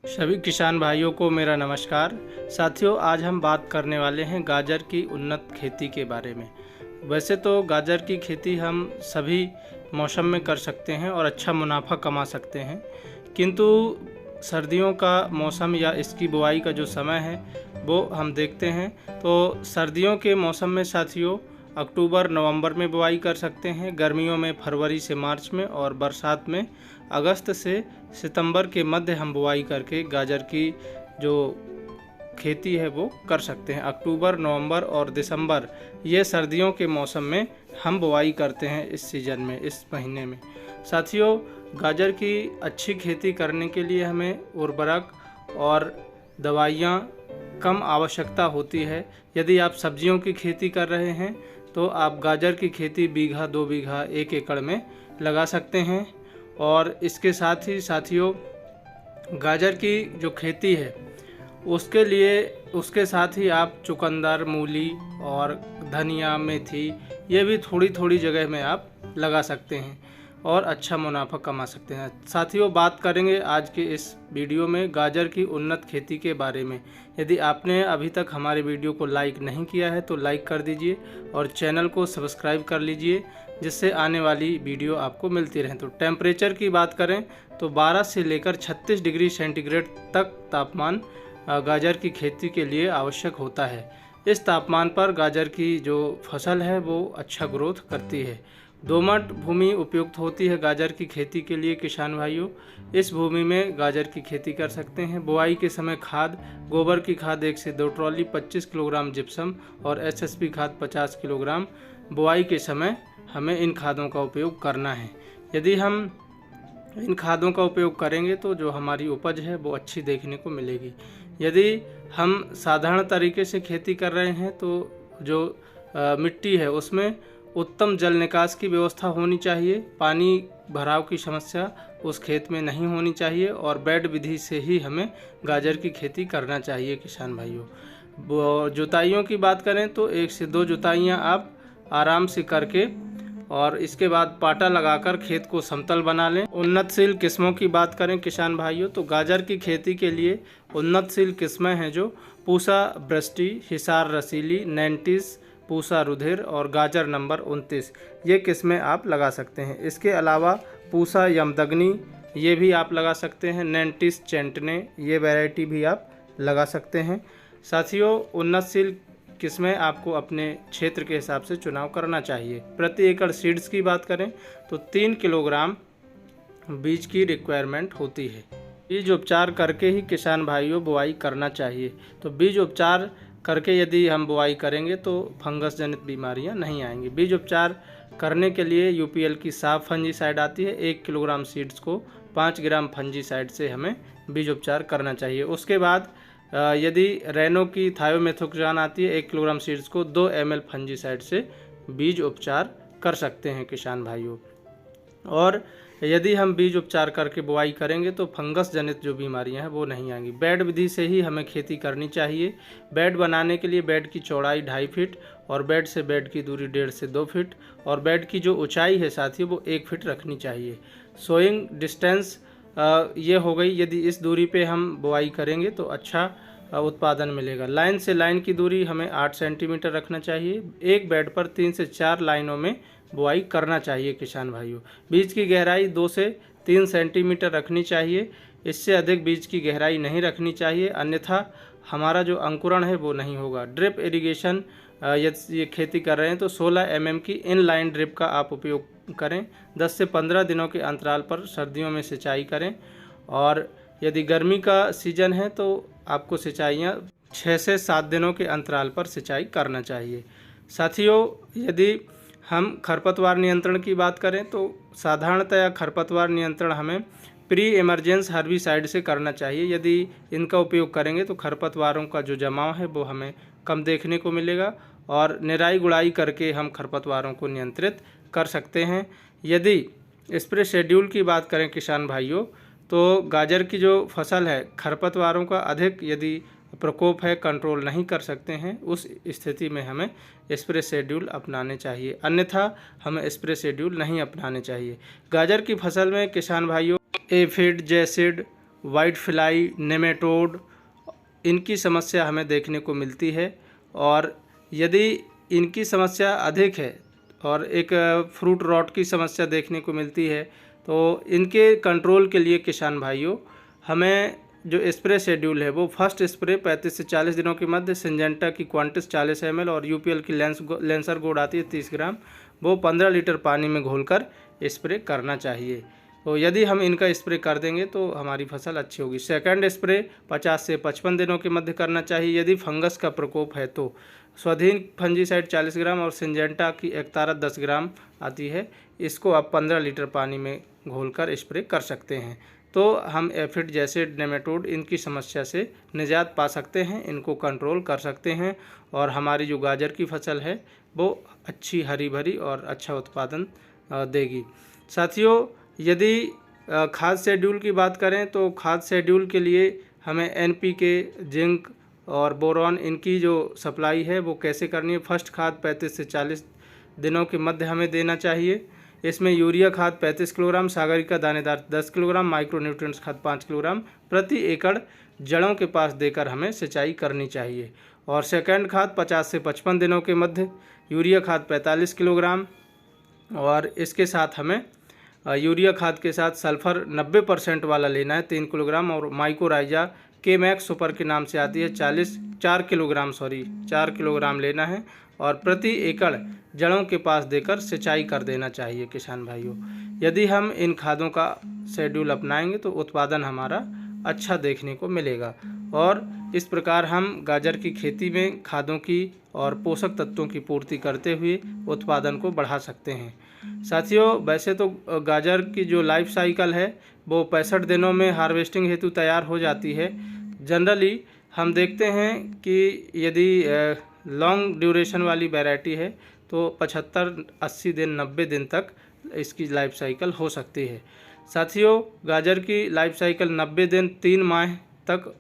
सभी किसान भाइयों को मेरा नमस्कार। साथियों, आज हम बात करने वाले हैं गाजर की उन्नत खेती के बारे में। वैसे तो गाजर की खेती हम सभी मौसम में कर सकते हैं और अच्छा मुनाफा कमा सकते हैं, किंतु सर्दियों का मौसम या इसकी बुआई का जो समय है वो हम देखते हैं तो सर्दियों के मौसम में साथियों अक्टूबर नवंबर में बुआई कर सकते हैं, गर्मियों में फरवरी से मार्च में, और बरसात में अगस्त से सितंबर के मध्य हम बुआई करके गाजर की जो खेती है वो कर सकते हैं। अक्टूबर, नवंबर और दिसंबर ये सर्दियों के मौसम में हम बुआई करते हैं इस सीज़न में, इस महीने में। साथियों, गाजर की अच्छी खेती करने के लिए हमें उर्वरक और दवाइयाँ कम आवश्यकता होती है। यदि आप सब्जियों की खेती कर रहे हैं तो आप गाजर की खेती बीघा, 2 बीघा, 1 एकड़ में लगा सकते हैं। और इसके साथ ही साथियों, गाजर की जो खेती है उसके लिए उसके साथ ही आप चुकंदर, मूली और धनिया, मेथी ये भी थोड़ी थोड़ी जगह में आप लगा सकते हैं और अच्छा मुनाफा कमा सकते हैं। साथियों, बात करेंगे आज के इस वीडियो में गाजर की उन्नत खेती के बारे में। यदि आपने अभी तक हमारे वीडियो को लाइक नहीं किया है तो लाइक कर दीजिए और चैनल को सब्सक्राइब कर लीजिए, जिससे आने वाली वीडियो आपको मिलती रहे। तो टेम्परेचर की बात करें तो 12 से लेकर 36 डिग्री सेंटीग्रेड तक तापमान गाजर की खेती के लिए आवश्यक होता है। इस तापमान पर गाजर की जो फसल है वो अच्छा ग्रोथ करती है। दोमट भूमि उपयुक्त होती है गाजर की खेती के लिए किसान भाइयों। इस भूमि में गाजर की खेती कर सकते हैं। बुआई के समय खाद, गोबर की खाद 1 से 2 ट्रॉली, 25 किलोग्राम जिप्सम और एसएसपी खाद 50 किलोग्राम बुआई के समय हमें इन खादों का उपयोग करना है। यदि हम इन खादों का उपयोग करेंगे तो जो हमारी उपज है वो अच्छी देखने को मिलेगी। यदि हम साधारण तरीके से खेती कर रहे हैं तो जो मिट्टी है उसमें उत्तम जल निकास की व्यवस्था होनी चाहिए, पानी भराव की समस्या उस खेत में नहीं होनी चाहिए, और बेड विधि से ही हमें गाजर की खेती करना चाहिए किसान भाइयों। जुताइयों की बात करें तो 1 से 2 जुताइयाँ आप आराम से करके और इसके बाद पाटा लगाकर खेत को समतल बना लें। उन्नतशील किस्मों की बात करें किसान भाइयों तो गाजर की खेती के लिए उन्नतशील किस्में हैं जो पूसा बृष्टि, हिसार रसीली, नैंटिस, पूसा रुधिर और गाजर नंबर 29 ये किस्में आप लगा सकते हैं। इसके अलावा पूसा यमदग्नि ये भी आप लगा सकते हैं, नैंटिस चेंटने ये वैरायटी भी आप लगा सकते हैं। साथियों, उन्नतशील किस्में आपको अपने क्षेत्र के हिसाब से चुनाव करना चाहिए। प्रति एकड़ सीड्स की बात करें तो 3 किलोग्राम बीज की रिक्वायरमेंट होती है। बीज उपचार करके ही किसान भाइयों बुआई करना चाहिए। तो बीज उपचार करके यदि हम बुआई करेंगे तो फंगस जनित बीमारियां नहीं आएंगी। बीज उपचार करने के लिए यूपीएल की साफ फंजीसाइड आती है। 1 किलोग्राम सीड्स को 5 ग्राम फंजीसाइड से हमें बीज उपचार करना चाहिए। उसके बाद यदि रेनो की थायोमेथोक्साम आती है, 1 किलोग्राम सीड्स को 2 ml फंजीसाइड से बीज उपचार कर सकते हैं किसान भाइयों। और यदि हम बीज उपचार करके बुआई करेंगे तो फंगस जनित जो बीमारियां हैं वो नहीं आएंगी। बेड विधि से ही हमें खेती करनी चाहिए। बेड बनाने के लिए बेड की चौड़ाई 2.5 फीट और बेड से बेड की दूरी 1.5 से 2 फीट और बेड की जो ऊंचाई है साथियों वो 1 फीट रखनी चाहिए। सोइंग डिस्टेंस ये हो गई। यदि इस दूरी पे हम बुआई करेंगे तो अच्छा उत्पादन मिलेगा। लाइन से लाइन की दूरी हमें 8 सेंटीमीटर रखना चाहिए। एक बेड पर 3 से 4 लाइनों में बुआई करना चाहिए किसान भाइयों। बीज की गहराई 2 से 3 सेंटीमीटर रखनी चाहिए। इससे अधिक बीज की गहराई नहीं रखनी चाहिए, अन्यथा हमारा जो अंकुरण है वो नहीं होगा। ड्रिप इरिगेशन यदि ये खेती कर रहे हैं तो 16 mm की इन लाइन ड्रिप का आप उपयोग करें। 10 से 15 दिनों के अंतराल पर सर्दियों में सिंचाई करें। और यदि गर्मी का सीजन है तो आपको सिंचाइयाँ 6 से 7 दिनों के अंतराल पर सिंचाई करना चाहिए। साथियों, यदि हम खरपतवार नियंत्रण की बात करें तो साधारणतया खरपतवार नियंत्रण हमें प्री इमरजेंस हर्बिसाइड से करना चाहिए। यदि इनका उपयोग करेंगे तो खरपतवारों का जो जमाव है वो हमें कम देखने को मिलेगा और निराई गुड़ाई करके हम खरपतवारों को नियंत्रित कर सकते हैं। यदि स्प्रे शेड्यूल की बात करें किसान भाइयों तो गाजर की जो फसल है खरपतवारों का अधिक यदि प्रकोप है, कंट्रोल नहीं कर सकते हैं, उस स्थिति में हमें स्प्रे शेड्यूल अपनाने चाहिए, अन्यथा हमें स्प्रे शेड्यूल नहीं अपनाने चाहिए। गाजर की फसल में किसान भाइयों aphid, jassid white fly, nematode, इनकी समस्या हमें देखने को मिलती है। और यदि इनकी समस्या अधिक है और एक फ्रूट रॉट की समस्या देखने को मिलती है, तो इनके कंट्रोल के लिए किसान भाइयों हमें जो स्प्रे शेड्यूल है वो फर्स्ट स्प्रे 35 से 40 दिनों के मध्य सिंजेंटा की क्वांटिस 40 ml और यूपीएल की लेंसर गोड आती है 30 ग्राम, वो 15 लीटर पानी में घोलकर स्प्रे करना चाहिए। तो यदि हम इनका स्प्रे कर देंगे तो हमारी फसल अच्छी होगी। सेकंड स्प्रे 50 से 55 दिनों के मध्य करना चाहिए यदि फंगस का प्रकोप है तो। स्वाधीन फंजीसाइड 40 ग्राम और सिंजेंटा की एक्तारा 10 ग्राम आती है, इसको आप 15 लीटर पानी में घोलकर स्प्रे कर सकते हैं। तो हम एफिड जैसे नेमेटोड इनकी समस्या से निजात पा सकते हैं, इनको कंट्रोल कर सकते हैं और हमारी जो गाजर की फसल है वो अच्छी हरी भरी और अच्छा उत्पादन देगी। साथियों, यदि खाद शेड्यूल की बात करें तो खाद शेड्यूल के लिए हमें एनपीके, जिंक और बोरॉन इनकी जो सप्लाई है वो कैसे करनी है। फर्स्ट खाद 35 से 40 दिनों के मध्य हमें देना चाहिए। इसमें यूरिया खाद 35 किलोग्राम, सागरिका दानेदार 10 किलोग्राम, माइक्रोन्यूट्रिएंट्स खाद 5 किलोग्राम प्रति एकड़ जड़ों के पास देकर हमें सिंचाई करनी चाहिए। और सेकंड खाद 50 से 55 दिनों के मध्य यूरिया खाद 45 किलोग्राम और इसके साथ हमें यूरिया खाद के साथ सल्फर 90% वाला लेना है 3 किलोग्राम और माइकोराइजा के मैक्स सुपर के नाम से आती है 4 किलोग्राम लेना है और प्रति एकड़ जड़ों के पास देकर सिंचाई कर देना चाहिए। किसान भाइयों, यदि हम इन खादों का शेड्यूल अपनाएंगे तो उत्पादन हमारा अच्छा देखने को मिलेगा और इस प्रकार हम गाजर की खेती में खादों की और पोषक तत्वों की पूर्ति करते हुए उत्पादन को बढ़ा सकते हैं। साथियों, वैसे तो गाजर की जो लाइफ साइकिल है वो 65 दिनों में हार्वेस्टिंग हेतु तैयार हो जाती है। जनरली हम देखते हैं कि यदि लॉन्ग ड्यूरेशन वाली वैरायटी है तो 75-80 दिन 90 दिन तक इसकी लाइफ साइकिल हो सकती है। साथियों, गाजर की लाइफ साइकिल 90 दिन 3 माह तक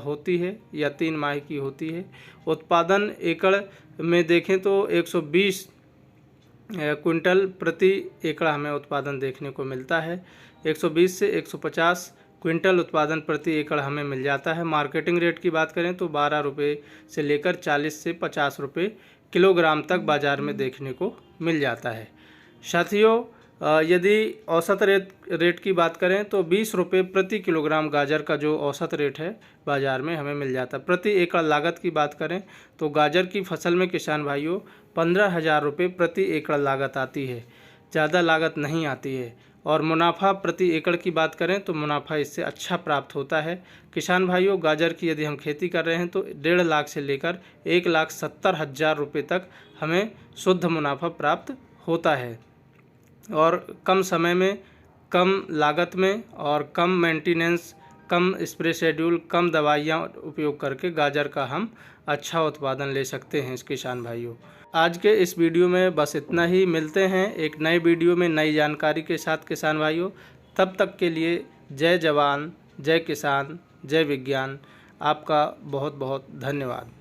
होती है या 3 माह की होती है। उत्पादन एकड़ में देखें तो 120 क्विंटल प्रति एकड़ हमें उत्पादन देखने को मिलता है। 120 से 150 क्विंटल उत्पादन प्रति एकड़ हमें मिल जाता है। मार्केटिंग रेट की बात करें तो 12 रुपये से लेकर 40 से 50 रुपये किलोग्राम तक बाज़ार में देखने को मिल जाता है। साथियों, यदि औसत रेट की बात करें तो 20 रुपये प्रति किलोग्राम गाजर का जो औसत रेट है बाज़ार में हमें मिल जाता है। प्रति एकड़ लागत की बात करें तो गाजर की फसल में किसान भाइयों 15,000 रुपये प्रति एकड़ लागत आती है, ज़्यादा लागत नहीं आती है। और मुनाफा प्रति एकड़ की बात करें तो मुनाफा इससे अच्छा प्राप्त होता है। किसान भाइयों, गाजर की यदि हम खेती कर रहे हैं तो 1.5 लाख से लेकर 1,70,000 रुपये तक हमें शुद्ध मुनाफा प्राप्त होता है और कम समय में, कम लागत में और कम मेंटेनेंस, कम स्प्रे शेड्यूल, कम दवाइयाँ उपयोग करके गाजर का हम अच्छा उत्पादन ले सकते हैं। इस किसान भाइयों, आज के इस वीडियो में बस इतना ही। मिलते हैं एक नए वीडियो में नई जानकारी के साथ किसान भाइयों। तब तक के लिए जय जवान, जय किसान, जय विज्ञान। आपका बहुत बहुत धन्यवाद।